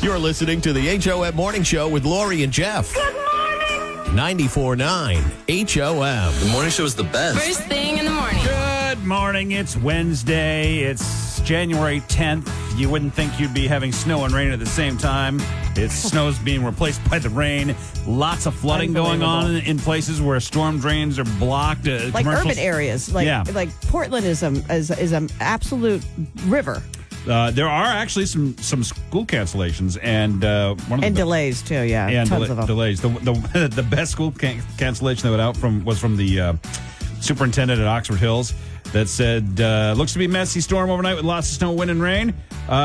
You're listening to the HOM Morning Show with Lori and Jeff. Good morning. 94.9 HOM. The morning show is the best. First thing in the morning. Good morning. It's Wednesday. It's January 10th. You wouldn't think you'd be having snow and rain at the same time. Snow's being replaced by the rain. Lots of flooding going on in places where storm drains are blocked. Like urban areas. Like Portland is an absolute river. There are actually some school cancellations and one of the delays too. Yeah, and tons of them. delays. The best school cancellation that went out was from the superintendent at Oxford Hills that said looks to be a messy storm overnight with lots of snow, wind, and rain.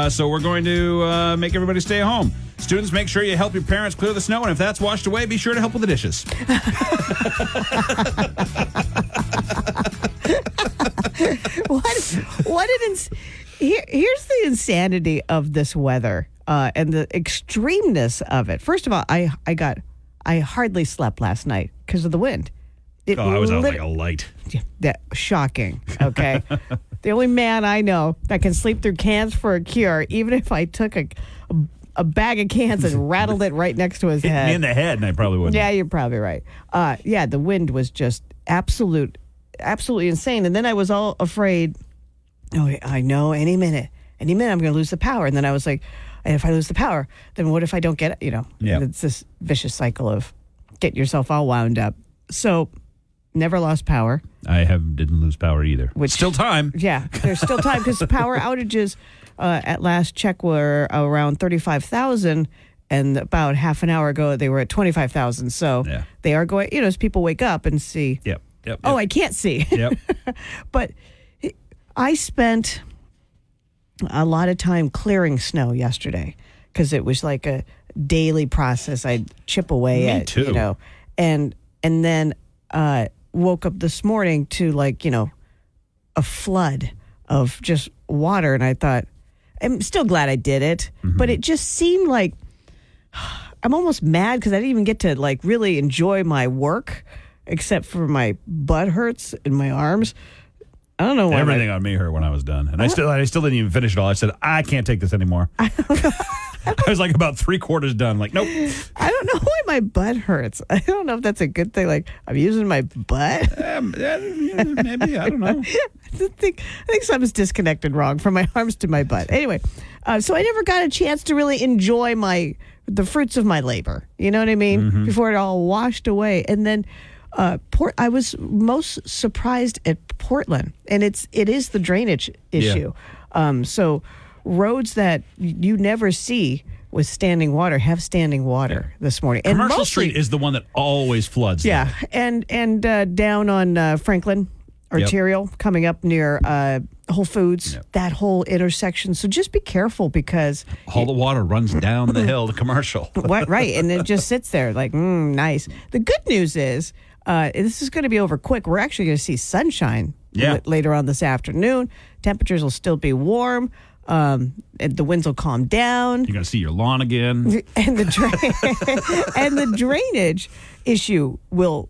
So we're going to make everybody stay home. Students, make sure you help your parents clear the snow, and if that's washed away, be sure to help with the dishes. Here's the insanity of this weather and the extremeness of it. First of all, I hardly slept last night because of the wind. I was out like a light. Shocking. Okay. The only man I know that can sleep through cans for a cure, even if I took a bag of cans and rattled it right next to his head. Hit me in the head, and I probably wouldn't. Yeah, you're probably right. The wind was just absolutely insane. And then I was all afraid. Oh, I know any minute I'm going to lose the power. And then I was like, and if I lose the power, then what if I don't get it? Yeah. It's this vicious cycle of getting yourself all wound up. So never lost power. I didn't lose power either. Still time. Yeah, there's still time because power outages at last check were around 35,000. And about half an hour ago, they were at 25,000. So they are going, as people wake up and see. Yep. Oh, I can't see. Yep. But I spent a lot of time clearing snow yesterday because it was like a daily process. I'd chip away Me at, too. and then woke up this morning to a flood of just water. And I thought, I'm still glad I did it, but it just seemed like I'm almost mad because I didn't even get to really enjoy my work except for my butt hurts and my arms. I don't know why. Everything on me hurt when I was done. And I still didn't even finish it all. I said, I can't take this anymore. I was like about 3/4 done. Like, nope. I don't know why my butt hurts. I don't know if that's a good thing. Like, I'm using my butt. Maybe. I don't know. I think something's disconnected wrong from my arms to my butt. Anyway, so I never got a chance to really enjoy the fruits of my labor. You know what I mean? Before it all washed away. And then I was most surprised at Portland, and it is the drainage issue. So roads that you never see with standing water have standing water this morning. And Commercial Street is the one that always floods. Yeah, and down on Franklin Arterial, coming up near Whole Foods, that whole intersection. So just be careful because all the water runs down the hill to Commercial. Right, and it just sits there like, nice. The good news is this is going to be over quick. We're actually going to see sunshine later on this afternoon. Temperatures will still be warm. And the winds will calm down. You're going to see your lawn again. And the drainage issue will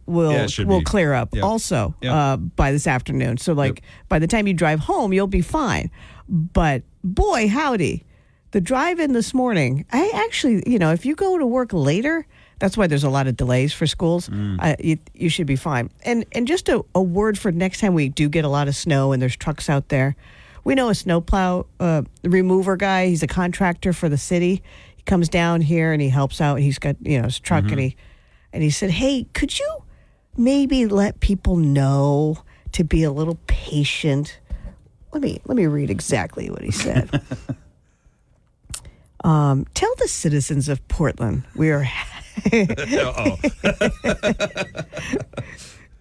clear up also by this afternoon. So by the time you drive home, you'll be fine. But boy, howdy, the drive in this morning, I actually, if you go to work later, that's why there's a lot of delays for schools. You should be fine. And just a word for next time we do get a lot of snow and there's trucks out there. We know a snowplow remover guy. He's a contractor for the city. He comes down here and he helps out. He's got his truck and he said, "Hey, could you maybe let people know to be a little patient?" Let me read exactly what he said. Tell the citizens of Portland we are.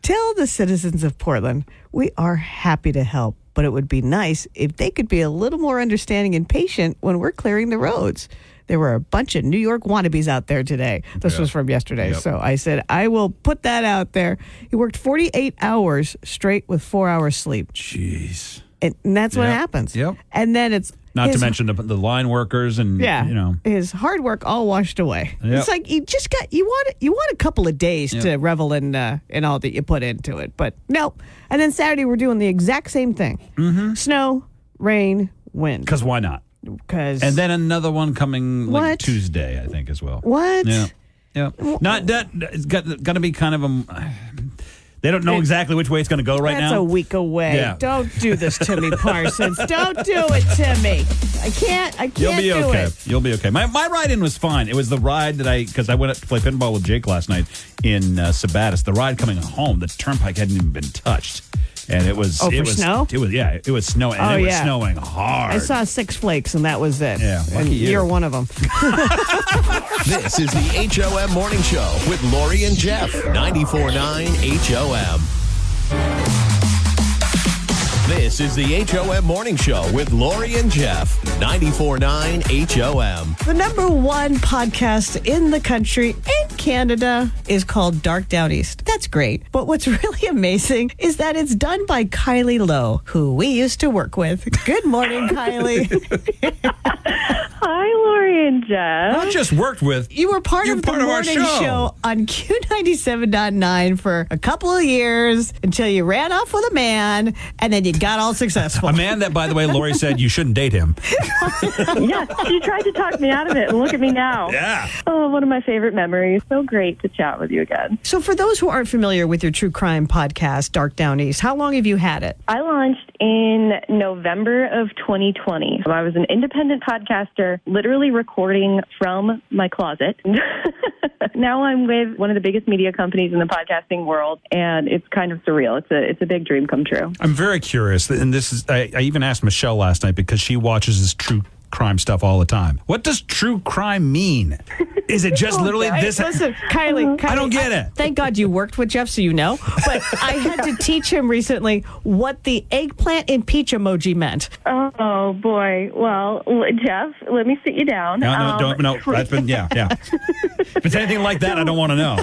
Tell the citizens of Portland we are happy to help, but it would be nice if they could be a little more understanding and patient when we're clearing the roads. There were a bunch of New York wannabes out there today. This was from yesterday. So I said, I will put that out there. He worked 48 hours straight with 4 hours sleep. Jeez. And that's what happens. Yep. And then it's not to mention the line workers and his hard work all washed away. Yep. It's like you want a couple of days to revel in all that you put into it, but no. And then Saturday we're doing the exact same thing: snow, rain, wind. Because why not? And then another one coming like What? Tuesday, I think, as well. What? Yeah. Not that. It's got to be kind of a. They don't know exactly which way it's going to go right now. That's a week away. Yeah. Don't do this to me, Parsons. Don't do it to me. I can't You'll be do okay. it. You'll be okay. My ride-in was fine. It was the ride that because I went up to play pinball with Jake last night in Sabatis. The ride coming home, the turnpike hadn't even been touched. And it was snow? It was snowing. And it was snowing hard. I saw 6 flakes, and that was it. Yeah, and lucky you. you're one of them. This is the HOM Morning Show with Lori and Jeff. 94.9 HOM. This is the HOM Morning Show with Lori and Jeff. 94.9 HOM. The number one podcast in the country and Canada is called Dark Down East. That's great. But what's really amazing is that it's done by Kylie Lowe, who we used to work with. Good morning, Kylie. Hi, Lori and Jeff. Not just worked with. You were part of the our morning show on Q97.9 for a couple of years until you ran off with a man and then you got all successful. A man that, by the way, Lori said you shouldn't date him. Yes, she tried to talk me out of it, and look at me now. Yeah. Oh, one of my favorite memories. So great to chat with you again. So for those who aren't familiar with your true crime podcast, Dark Down East, how long have you had it? I launched in November of 2020. I was an independent podcaster, literally recording from my closet. Now I'm with one of the biggest media companies in the podcasting world, and it's kind of surreal. It's a big dream come true. I'm very curious, and this is I even asked Michelle last night because she watches this true crime stuff all the time. What does true crime mean? Is it just literally this? Listen, Kylie, I don't get it. Thank God you worked with Jeff, so you know. But I had to teach him recently what the eggplant and peach emoji meant. Oh, boy. Well, Jeff, let me sit you down. No. That's been, yeah. If it's anything like that, I don't want to know.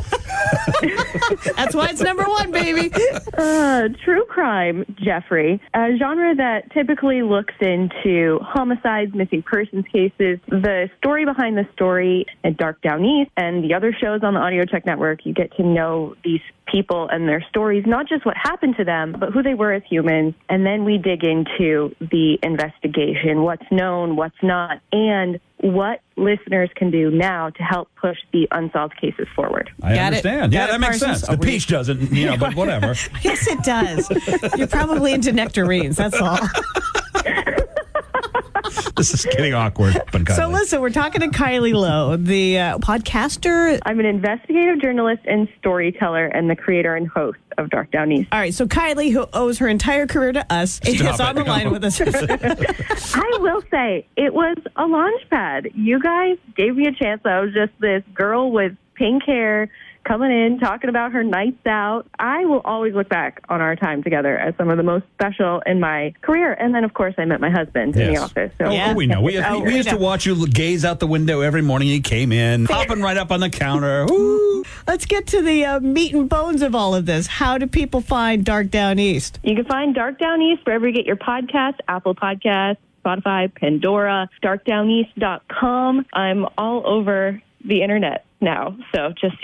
That's why it's number one, baby. True crime, Jeffrey, a genre that typically looks into homicides, missing persons cases, the story behind the story at Dark Down East and the other shows on the Audio Tech Network. You get to know these people and their stories, not just what happened to them, but who they were as humans. And then we dig into the investigation, what's known, what's not, and what listeners can do now to help push the unsolved cases forward. I understand. Yeah, that makes Parsons? sense. The peach doesn't, but whatever. Yes, it does. You're probably into nectarines, that's all. This is getting awkward. But So listen, we're talking to Kylie Lowe, the podcaster. I'm an investigative journalist and storyteller and the creator and host of Dark Down East. All right, so Kylie, who owes her entire career to us, is on the line with us. I will say, it was a launch pad. You guys gave me a chance. I was just this girl with pink hair coming in, talking about her nights out. I will always look back on our time together as some of the most special in my career. And then, of course, I met my husband in the office. So we know. We used to watch you gaze out the window every morning. You came in, hopping right up on the counter. Woo. Let's get to the meat and bones of all of this. How do people find Dark Down East? You can find Dark Down East wherever you get your podcasts, Apple Podcasts, Spotify, Pandora, darkdowneast.com. I'm all over the internet now. So just,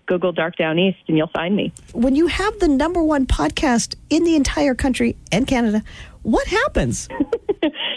Google Dark Down East and you'll find me. When you have the number one podcast in the entire country and Canada, what happens?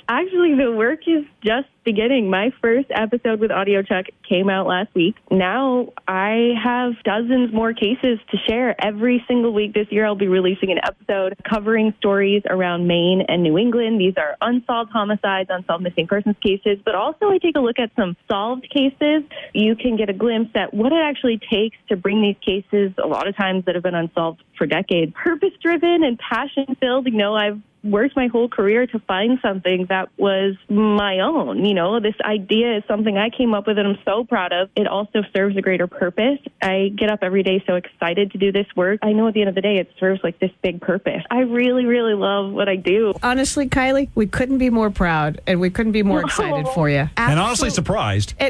Actually, the work is just beginning. My first episode with Audio Tech came out last week. Now I have dozens more cases to share. Every single week this year, I'll be releasing an episode covering stories around Maine and New England. These are unsolved homicides, unsolved missing persons cases, but also I take a look at some solved cases. You can get a glimpse at what it actually takes to bring these cases, a lot of times that have been unsolved for decades, purpose-driven and passion-filled. I've worked my whole career to find something that was my own. This idea is something I came up with and I'm so proud of. It also serves a greater purpose. I get up every day so excited to do this work. I know at the end of the day, it serves like this big purpose. I really, really love what I do. Honestly, Kylie, we couldn't be more proud and we couldn't be more excited for you. And honestly surprised. Our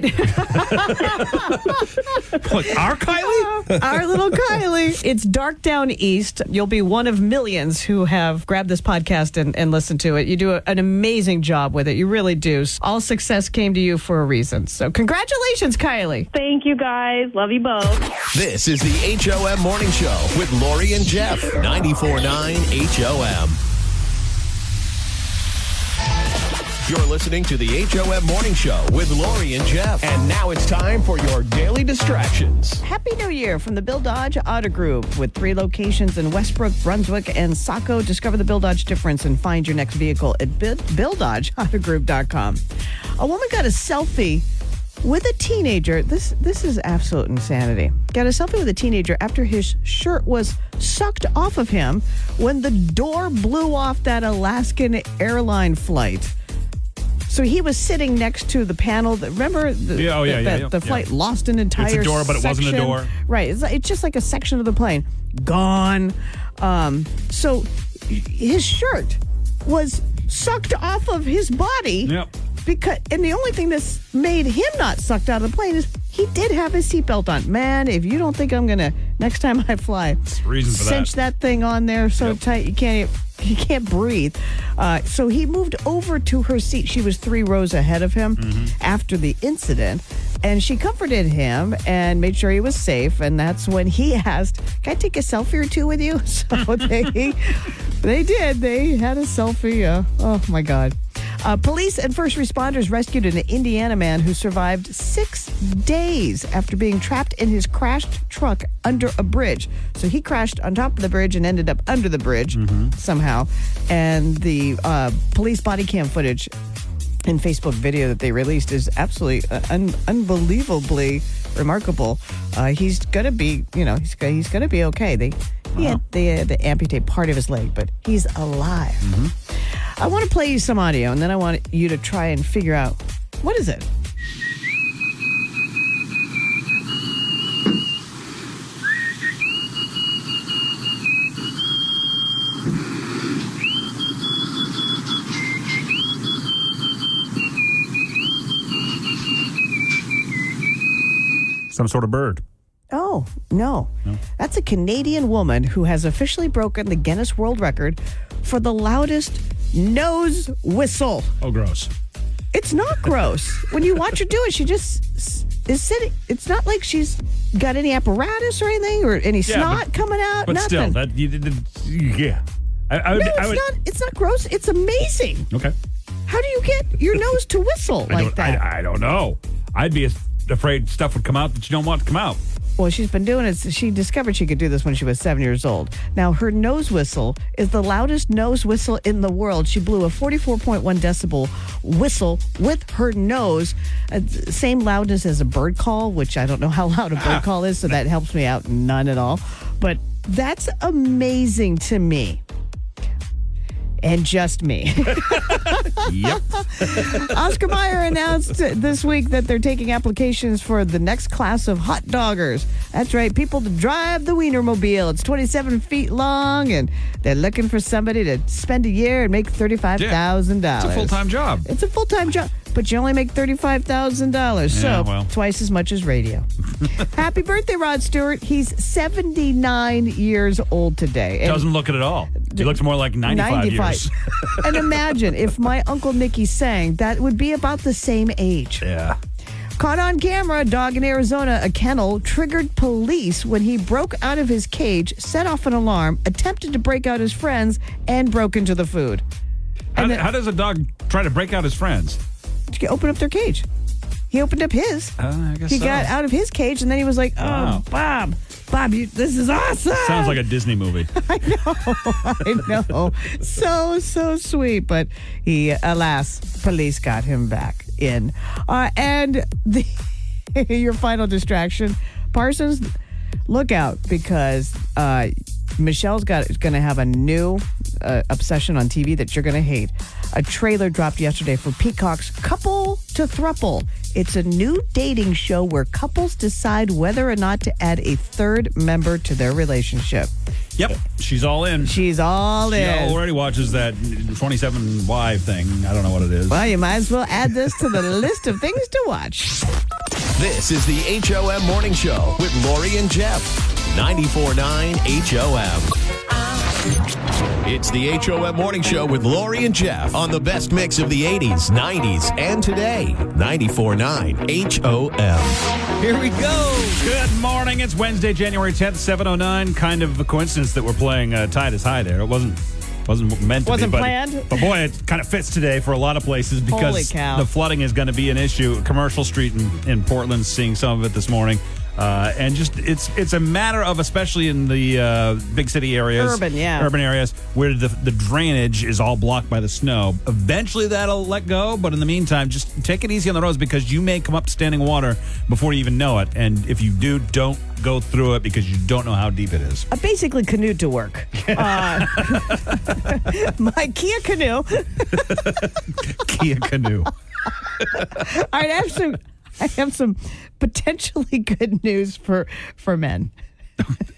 Kylie? Our little Kylie. It's Dark Down East. You'll be one of millions who have grabbed this podcast and listened to it. You do an amazing job with it. You really do. All success came to you for a reason. So congratulations, Kylie. Thank you, guys. Love you both. This is the HOM Morning Show with Lori and Jeff. 94.9 HOM. You're listening to the HOM Morning Show with Lori and Jeff. And now it's time for your daily distractions. Happy New Year from the Bill Dodge Auto Group. With 3 locations in Westbrook, Brunswick, and Saco, discover the Bill Dodge difference and find your next vehicle at BillDodgeAutoGroup.com. A woman got a selfie with a teenager. This is absolute insanity. Got a selfie with a teenager after his shirt was sucked off of him when the door blew off that Alaskan airline flight. So he was sitting next to the panel. Remember the flight lost an entire It's a door, but it section. wasn't a door. Right. It's just like a section of the plane. Gone. So his shirt was sucked off of his body. Yep. And the only thing that's made him not sucked out of the plane is he did have his seatbelt on. Man, if you don't think I'm going to, next time I fly, cinch that thing on there so tight you can't breathe. So he moved over to her seat. She was 3 rows ahead of him after the incident. And she comforted him and made sure he was safe. And that's when he asked, "Can I take a selfie or 2 with you?" So they did. They had a selfie. Oh, my God. Police and first responders rescued an Indiana man who survived 6 days after being trapped in his crashed truck under a bridge. So he crashed on top of the bridge and ended up under the bridge somehow. And the police body cam footage and Facebook video that they released is absolutely unbelievably remarkable. He's gonna be, he's gonna be okay. They had to amputate part of his leg, but he's alive. I want to play you some audio, and then I want you to try and figure out, what is it? Some sort of bird. Oh, no. That's a Canadian woman who has officially broken the Guinness World Record for the loudest nose whistle. Oh, gross. It's not gross. When you watch her do it, she just is sitting. It's not like she's got any apparatus or anything or any snot coming out. But nothing. still, It's not gross. It's amazing. Okay. How do you get your nose to whistle like that? I don't know. I'd be afraid stuff would come out that you don't want to come out. Well, she's been doing it. She discovered she could do this when she was 7 years old. Now, her nose whistle is the loudest nose whistle in the world. She blew a 44.1 decibel whistle with her nose. Same loudness as a bird call, which I don't know how loud a bird call is, so that helps me out none at all. But that's amazing to me. And just me. Yep. Oscar Mayer announced this week that they're taking applications for the next class of hot doggers. That's right, people to drive the Wienermobile. It's 27 feet long, and they're looking for somebody to spend a year and make $35,000. It's a full-time job. It's a full-time job, but you only make $35,000. So twice as much as radio. Happy birthday, Rod Stewart. He's 79 years old today. Doesn't look it at all. He looks more like 95 years. And imagine if my Uncle Nicky sang, that would be about the same age. Yeah. Caught on camera, a dog in Arizona, a kennel, triggered police when he broke out of his cage, set off an alarm, attempted to break out his friends, and broke into the food. How does a dog try to break out his friends? Open up their cage. He opened up his. I guess he got out of his cage, and then he was like, "Oh, Bob, this is awesome." Sounds like a Disney movie. I know. So sweet. But alas, police got him back in. And your final distraction, Parsons, look out, because Michelle's going to have a new obsession on TV that you're going to hate. A trailer dropped yesterday for Peacock's Couple to Thruple. It's a new dating show where couples decide whether or not to add a third member to their relationship. Yep, she's all in. She's all in. She already watches that 27Y thing. I don't know what it is. Well, you might as well add this to the list of things to watch. This is the HOM Morning Show with Lori and Jeff. 94.9 HOM. It's the HOM Morning Show with Lori and Jeff on the best mix of the 80s, 90s, and today. 94.9 HOM. Here we go. Good morning. It's Wednesday, January 10th, 7:09. Kind of a coincidence that we're playing Tide is High there. It wasn't Wasn't meant to Wasn't be. planned? But boy, it kind of fits today for a lot of places Holy because cow. the flooding is going to be an issue. Commercial Street in Portland, seeing some of it this morning. And just it's a matter of, especially in the big city areas, urban areas where the drainage is all blocked by the snow. Eventually that'll let go, but in the meantime, just take it easy on the roads because you may come up to standing water before you even know it. And if you do, don't go through it because you don't know how deep it is. I basically canoed to work. My Kia canoe. Kia canoe. I have some potentially good news for men.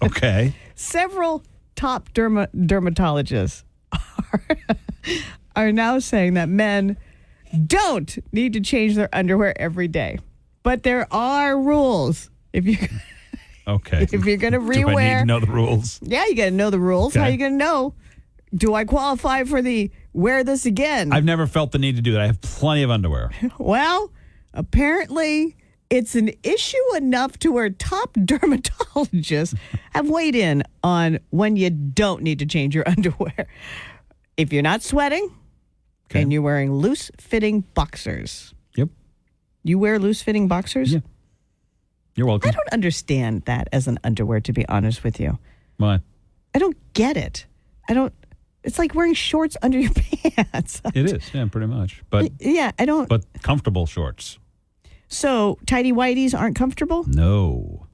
Okay. Several top dermatologists are now saying that men don't need to change their underwear every day. But there are rules. If you're going to rewear. Do I need to know the rules? Yeah, you got to know the rules. Okay. How are you going to know? Do I qualify for the wear this again? I've never felt the need to do that. I have plenty of underwear. Well, apparently it's an issue enough to where top dermatologists have weighed in on when you don't need to change your underwear. If you're not sweating and you're wearing loose-fitting boxers. Yep. You wear loose-fitting boxers? Yeah. You're welcome. I don't understand that as an underwear, to be honest with you. Why? I don't get it. It's like wearing shorts under your pants. It is, yeah, pretty much. But yeah, I don't. But comfortable shorts. So tighty whities aren't comfortable? No.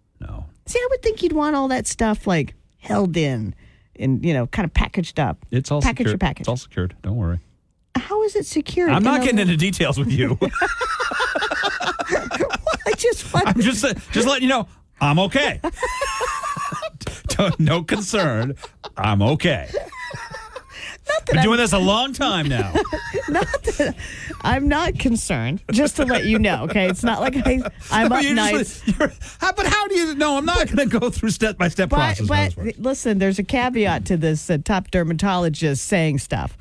See, I would think you'd want all that stuff like held in and, kind of packaged up. It's all package secured. your package. It's all secured. Don't worry. How is it secured? I'm not getting into details with you. I'm just letting you know I'm okay. No concern. I'm okay. Been doing this a long time now. I'm not concerned, just to let you know, okay? It's not like I'm up nice. But how do you know? I'm not going to go through step-by-step process. But listen, there's a caveat to this top dermatologist saying stuff.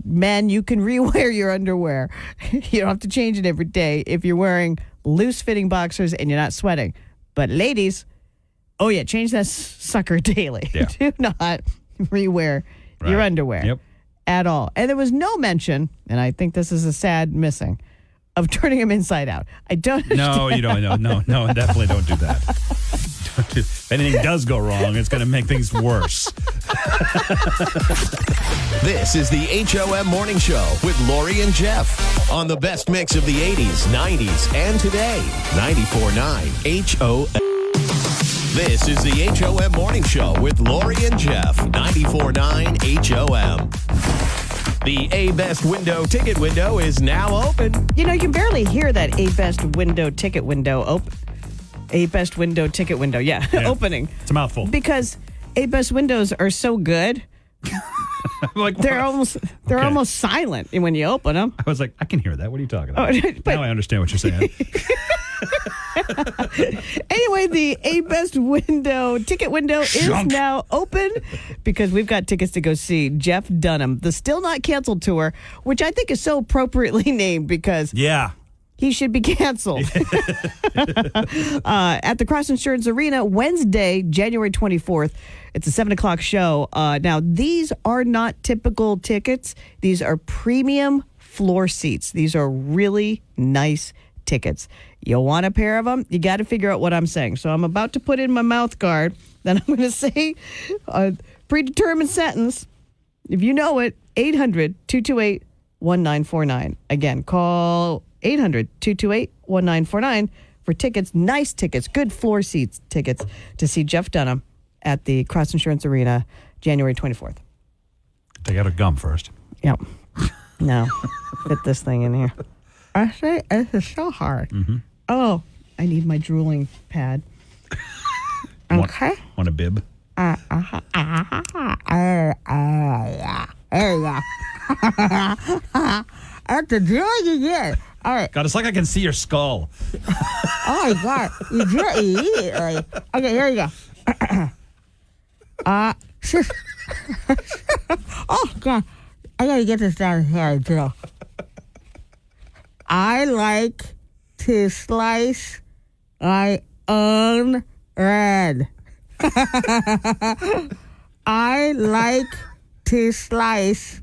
Men, you can rewear your underwear. You don't have to change it every day if you're wearing loose-fitting boxers and you're not sweating. But ladies, change that sucker daily. Yeah. Do not rewear your underwear at all. And there was no mention, and I think this is a sad missing, of turning them inside out. I don't understand. No, you don't. No, definitely don't do that. If anything does go wrong, it's going to make things worse. This is the HOM Morning Show with Lori and Jeff on the best mix of the 80s, 90s, and today. 94.9 HOM. This is the HOM Morning Show with Lori and Jeff. 94.9 HOM. The A-Best Window ticket window is now open. You can barely hear that A-Best Window ticket window open. A-Best Window ticket window, opening. It's a mouthful. Because A-Best windows are so good. They're almost silent when you open them. I was like, I can hear that. What are you talking about? Now I understand what you're saying. Anyway, the A-Best Window ticket window is now open because we've got tickets to go see Jeff Dunham, the Still Not Canceled tour, which I think is so appropriately named because he should be canceled. At the Cross Insurance Arena, Wednesday, January 24th. It's a 7 o'clock show. Now, these are not typical tickets. These are premium floor seats. These are really nice tickets. You'll want a pair of them. You got to figure out what I'm saying. So I'm about to put in my mouth guard. Then I'm going to say a predetermined sentence. If you know it, 800-228-1949. Again, call 800-228-1949 for tickets, nice tickets, good floor seats tickets to see Jeff Dunham at the Cross Insurance Arena, January 24th. Take out a gum first. Yep. No. Fit this thing in here. I say this is so hard. Mm-hmm. Oh, I need my drooling pad. Okay. Want a bib? There you go. That's the drooling again. All right. God, it's like I can see your skull. Oh my God. Okay, here you go. Oh God. I gotta get this down here too. I like to slice my own bread. I like to slice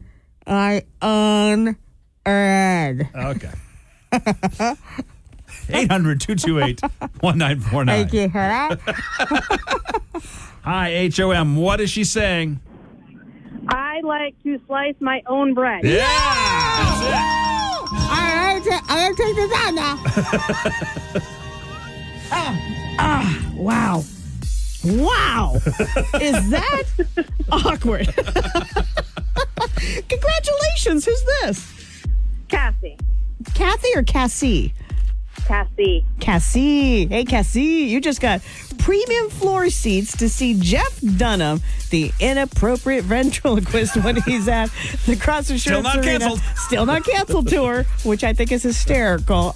my own bread. Okay. 800-228-1949. Thank you for that. Hi, HOM. What is she saying? I like to slice my own bread. Yeah! That's it. I'm going to take this out now. Wow. Wow. Is that awkward? Congratulations. Who's this? Cassie. Kathy or Cassie? Cassie. Cassie. Hey, Cassie. You just got premium floor seats to see Jeff Dunham, the inappropriate ventriloquist, when he's at the Cross Insurance Arena. Still not canceled tour, which I think is hysterical.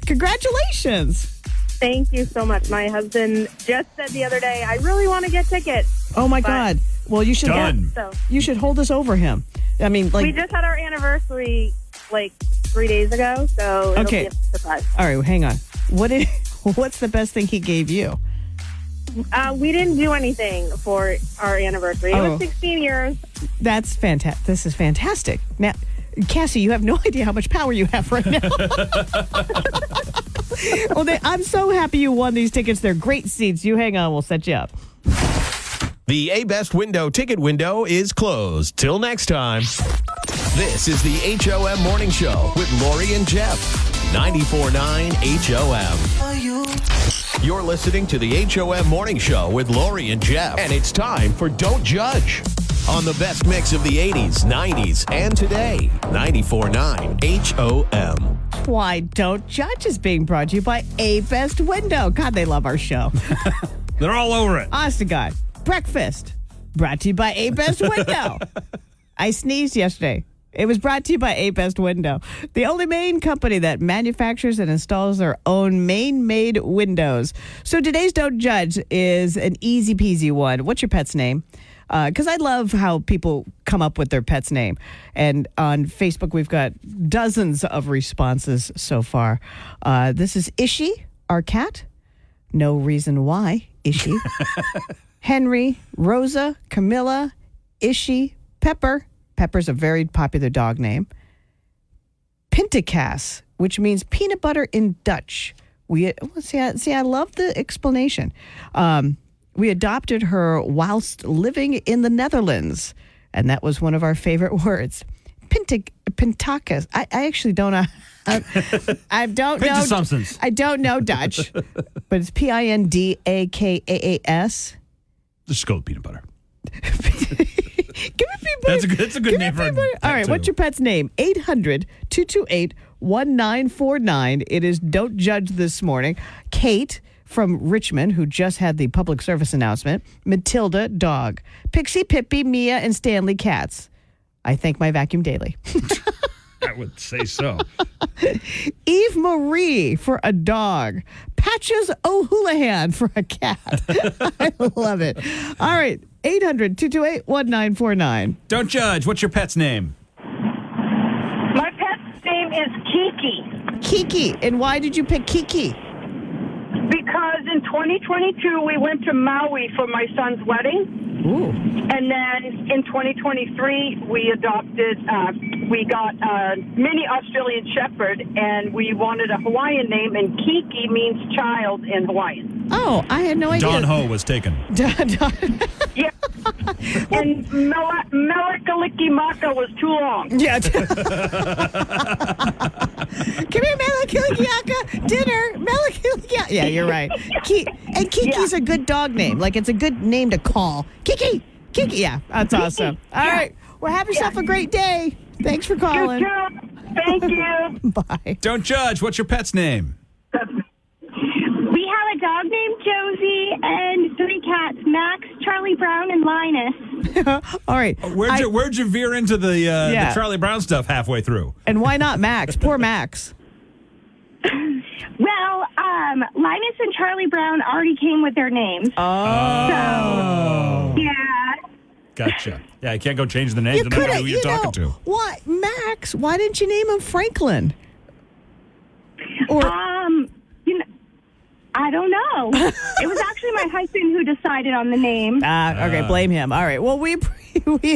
Congratulations. Thank you so much. My husband just said the other day, I really want to get tickets. Oh, my God. Well, you should you should hold this over him. I mean, like, we just had our anniversary like 3 days ago, so it'll be a surprise. All right, well, hang on. What's the best thing he gave you? We didn't do anything for our anniversary. It was 16 years. That's fantastic. This is fantastic. Now, Cassie, you have no idea how much power you have right now. Well, I'm so happy you won these tickets. They're great seats. You hang on. We'll set you up. The A-Best window ticket window is closed. Till next time. This is the HOM Morning Show with Lori and Jeff. 94.9 HOM. You're listening to the HOM Morning Show with Lori and Jeff. And it's time for Don't Judge on the best mix of the 80s, 90s, and today. 94.9 HOM. Why Don't Judge is being brought to you by A-Best Window. God, they love our show. They're all over it. Honest to God. Breakfast brought to you by A-Best Window. I sneezed yesterday. It was brought to you by A-Best Window, the only Maine company that manufactures and installs their own Maine-made windows. So today's Don't Judge is an easy peasy one. What's your pet's name? Because I love how people come up with their pet's name. And on Facebook, we've got dozens of responses so far. This is Ishi, our cat. No reason why, Ishi. Henry, Rosa, Camilla, Ishi, Pepper. Pepper's a very popular dog name. Pintakas, which means peanut butter in Dutch. I love the explanation. We adopted her whilst living in the Netherlands, and that was one of our favorite words. Pintakas. I actually don't know. I don't know. I don't know Dutch, but it's Pindakas. Just go with peanut butter. Give me peanut butter. That's a good name for a pet. All right, what's your pet's name? 800-228-1949. It is Don't Judge this morning. Kate from Richmond, who just had the public service announcement. Matilda, dog. Pixie, Pippi, Mia, and Stanley, cats. I thank my vacuum daily. I would say so. Eve Marie for a dog. Patches O'Houlihan for a cat. I love it. All right. 800-228-1949. Don't judge. What's your pet's name? My pet's name is Kiki. Kiki. And why did you pick Kiki? Because in 2022, we went to Maui for my son's wedding. Ooh. And then in 2023, we got a mini Australian Shepherd, and we wanted a Hawaiian name, and Kiki means child in Hawaiian. Oh, I had no idea. Don Ho was taken. Yeah. And Melikalikimaka was too long. Yeah. Come here, Melikalikimaka. Dinner. Melikalikimaka. Yeah, you're right. And Kiki's a good dog name. Like, it's a good name to call. Kiki. Kiki. Yeah, that's awesome. All right. Well, have yourself a great day. Thanks for calling. You too. Thank you. Bye. Don't judge. What's your pet's name? We have a dog named Josie and 3 cats, Max, Charlie Brown, and Linus. All right. Where'd you veer into the Charlie Brown stuff halfway through? And why not Max? Poor Max. Well, Linus and Charlie Brown already came with their names. Oh. So, yeah. Gotcha. Yeah, you can't go change the names. You don't know who you're talking to. Why, Max? Why didn't you name him Franklin? Or I I don't know. It was actually my husband who decided on the name. Okay, blame him. All right. Well, we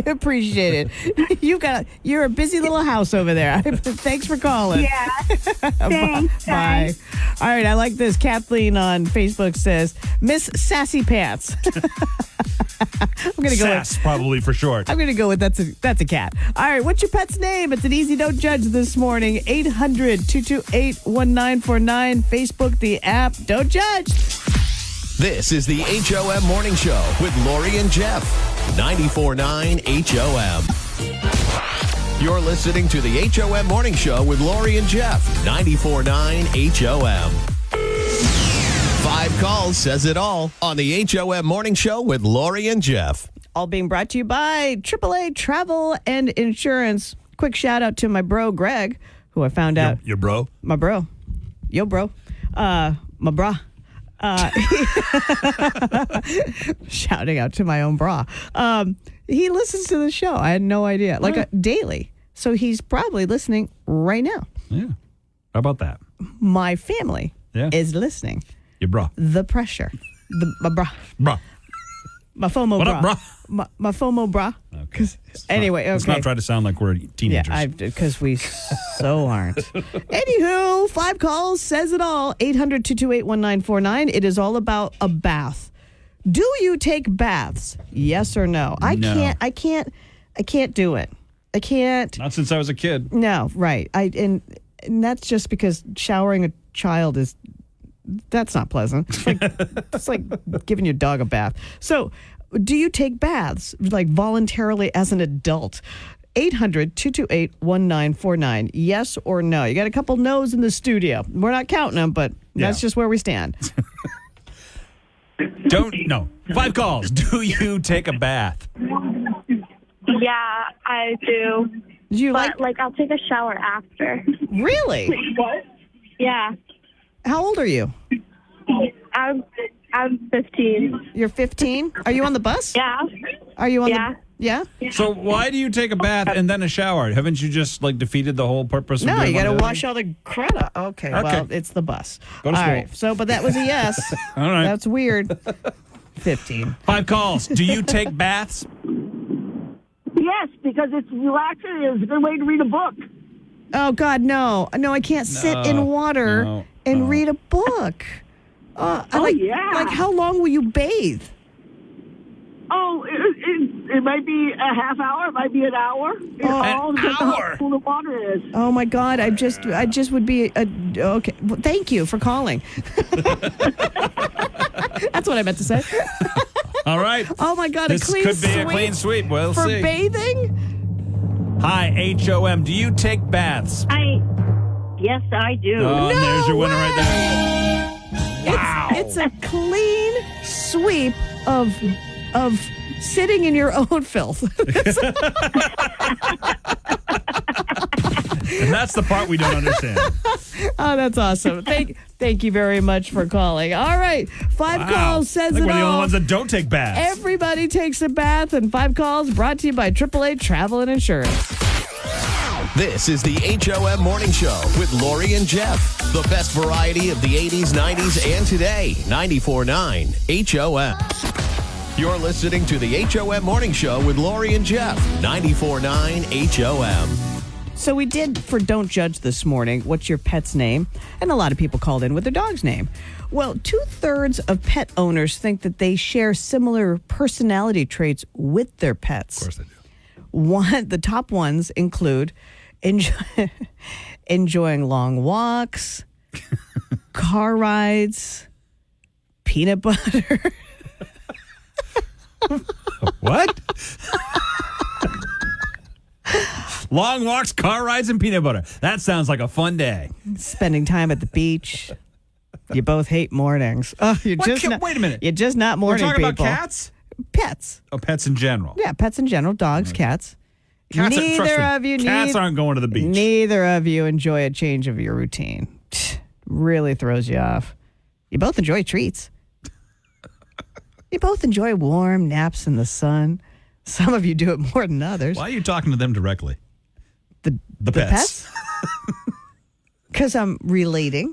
appreciate it. You're a busy little house over there. Thanks for calling. Yeah. Thanks. Bye. All right, I like this. Kathleen on Facebook says, Miss Sassy Pants. I'm gonna go Sass, probably for short. I'm going to go with that's a cat. All right, what's your pet's name? It's an easy don't judge this morning. 800-228-1949. Facebook, the app. Don't judge. This is the HOM Morning Show with Lori and Jeff. 94.9 HOM. You're listening to the HOM Morning Show with Lori and Jeff. 94.9 HOM. 5 calls says it all on the HOM Morning Show with Lori and Jeff. All being brought to you by AAA Travel and Insurance. Quick shout out to my bro, Greg, who I found out. Your bro? My bro. Yo, bro. My bra. Shouting out to my own bra. He listens to the show. I had no idea. Daily. So he's probably listening right now. Yeah. How about that? My family is listening. Your bra. The pressure. My bra. Bra. My FOMO what bra. Up, bra? My FOMO bra. Okay. Anyway, okay. Let's not try to sound like we're teenagers. Yeah, because we so aren't. Anywho, 5 calls says it all. 800-228-1949. It is all about a bath. Do you take baths? Yes or no? I can't do it. I can't. Not since I was a kid. No, right. And that's just because showering a child that's not pleasant. It's like giving your dog a bath. So, do you take baths voluntarily as an adult? 800-228-1949. Yes or no? You got a couple no's in the studio. We're not counting them, but that's just where we stand. No. 5 calls. Do you take a bath? Yeah, I do. Do you I'll take a shower after. Really? What? Yeah. How old are you? I'm 15. You're 15? Are you on the bus? Yeah. Are you on the... Yeah? So why do you take a bath and then a shower? Haven't you just defeated the whole purpose of No, doing you got to one wash all the crud out. Okay, well, it's the bus. Go to all school. right. So, but that was a yes. All right. That's weird. 15. 5 calls. Do you take baths? Yes, because it's relaxing. It's a good way to read a book. Oh, God, no. No, I can't sit in water and read a book. Yeah. How long will you bathe? Oh, it might be a half hour. It might be an hour. It all depends on how cool the water is. Oh, my God. I just would be... okay. Well, thank you for calling. That's what I meant to say. All right. Oh, my God. This could be a clean sweep. We'll for see. For bathing? Hi, HOM. Do you take baths? Yes, I do. Oh, no there's your winner way. right there. Wow. It's a clean sweep of sitting in your own filth. And that's the part we don't understand. Oh, that's awesome. Thank you very much for calling. All right. 5 calls says it all. We're the only ones that don't take baths. Everybody takes a bath, and 5 calls brought to you by AAA Travel and Insurance. This is the HOM Morning Show with Lori and Jeff. The best variety of the 80s, 90s, and today. 94.9 HOM. You're listening to the HOM Morning Show with Lori and Jeff. 94.9 HOM. So we did for Don't Judge this morning, what's your pet's name? And a lot of people called in with their dog's name. Well, 2/3 of pet owners think that they share similar personality traits with their pets. Of course they do. The top ones include enjoying long walks, car rides, peanut butter. What? Long walks, car rides, and peanut butter. That sounds like a fun day. Spending time at the beach. You both hate mornings. Oh, wait a minute. You're just not morning We're talking people. about cats? Pets. Oh, pets in general. Yeah, pets in general. Dogs, cats. Cats Cats aren't going to the beach. Neither of you enjoy a change of your routine. Really throws you off. You both enjoy treats. You both enjoy warm naps in the sun. Some of you do it more than others. Why are you talking to them directly? The pets? Because I'm relating.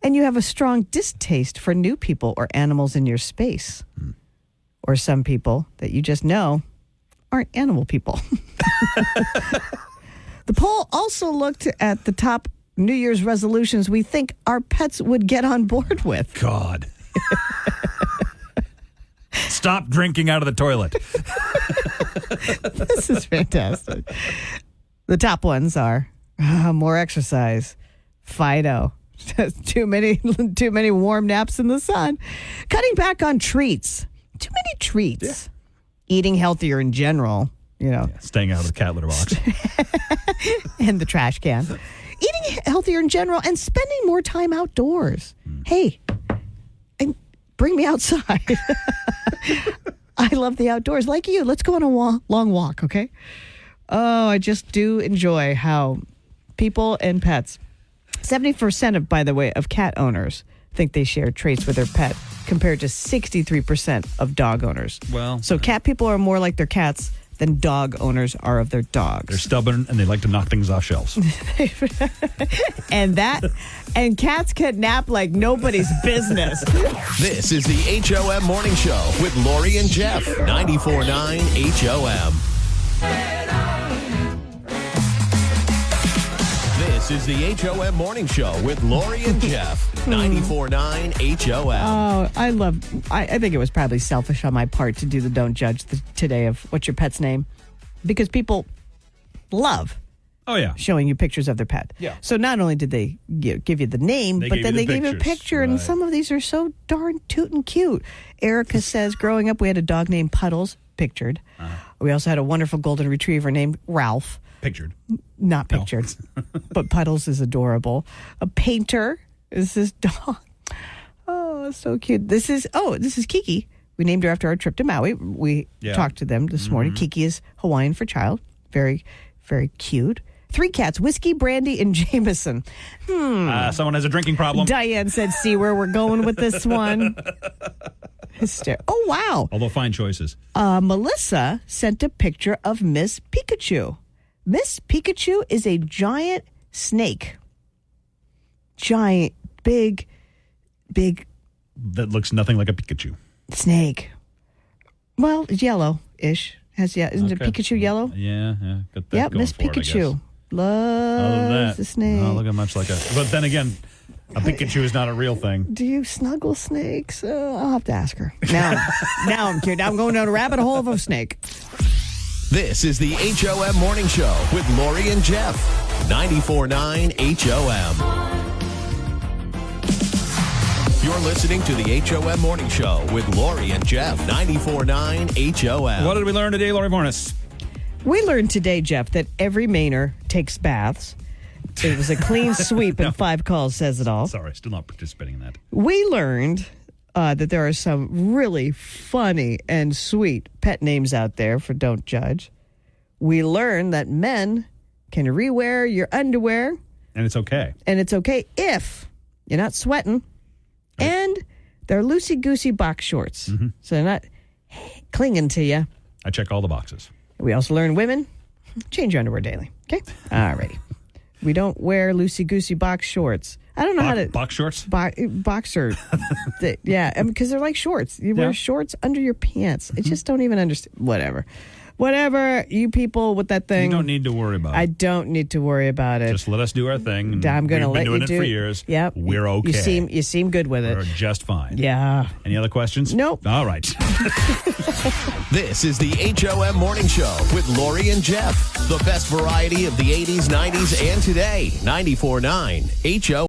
and you have a strong distaste for new people or animals in your space. Or some people that you just know aren't animal people. The poll also looked at the top New Year's resolutions we think our pets would get on board with. God. Stop drinking out of the toilet. This is fantastic. The top ones are more exercise, Fido, too many warm naps in the sun, cutting back on treats, too many treats, eating healthier in general, staying out of the cat litter box and the trash can, eating healthier in general, and spending more time outdoors. Hey, bring me outside. I love the outdoors like you. Let's go on a long walk, okay? Oh, I just do enjoy how people and pets, 70% by the way, of cat owners think they share traits with their pet compared to 63% of dog owners. Well, so cat people are more like their cats than dog owners are of their dogs. They're stubborn and they like to knock things off shelves. and cats can nap like nobody's business. This is the HOM Morning Show with Lori and Jeff. 94.9 HOM. This is the HOM Morning Show with Lori and Jeff. 94.9 HOM. Oh, I think it was probably selfish on my part to do the don't judge today of what's your pet's name. Because people love showing you pictures of their pet. Yeah. So not only did they give you the name, but then they gave you a picture. Right. And some of these are so darn tootin' cute. Erica says, growing up, we had a dog named Puddles, pictured. We also had a wonderful golden retriever named Ralph. Pictured. Not pictured. No. But Puddles is adorable. A painter is this dog. Oh, so cute. This is Kiki. We named her after our trip to Maui. We talked to them this morning. Kiki is Hawaiian for child. Very, very cute. 3 cats, Whiskey, Brandy, and Jameson. Someone has a drinking problem. Diane said, see where we're going with this one. Oh, wow. Although fine choices. Melissa sent a picture of Miss Pikachu. Miss Pikachu is a giant snake. Giant, big. That looks nothing like a Pikachu. Snake. Well, it's yellow-ish. Isn't it Pikachu yellow? Yeah. Got that Miss Pikachu. Loves the snake. Not looking much like a... But then again, a Pikachu is not a real thing. Do you snuggle snakes? I'll have to ask her. Now I'm curious. Now I'm going down a rabbit hole of a snake. This is the HOM Morning Show with Lori and Jeff. 94.9 HOM. You're listening to the HOM Morning Show with Lori and Jeff. 94.9 HOM. What did we learn today, Lori Mornis? We learned today, Jeff, that every Mainer takes baths. It was a clean sweep and 5 calls says it all. Sorry, still not participating in that. We learned that there are some really funny and sweet pet names out there for Don't Judge. We learned that men can rewear your underwear. And it's okay. And it's okay if you're not sweating. Right. And they're loosey-goosey box shorts. Mm-hmm. So they're not clinging to you. I check all the boxes. We also learned women, change your underwear daily. Okay? All righty. We don't wear loosey-goosey box shorts. I don't know how to... Box shorts? Boxer. Yeah, because they're like shorts. You wear shorts under your pants. I just don't even understand. Whatever, you people with that thing. You don't need to worry about it. I don't need to worry about it. Just let us do our thing. I'm going to let you do it. We've been doing it for years. Yep. We're okay. You seem good with it. We're just fine. Yeah. Any other questions? Nope. All right. This is the HOM Morning Show with Lori and Jeff. The best variety of the 80s, 90s, and today. 94.9 HOM.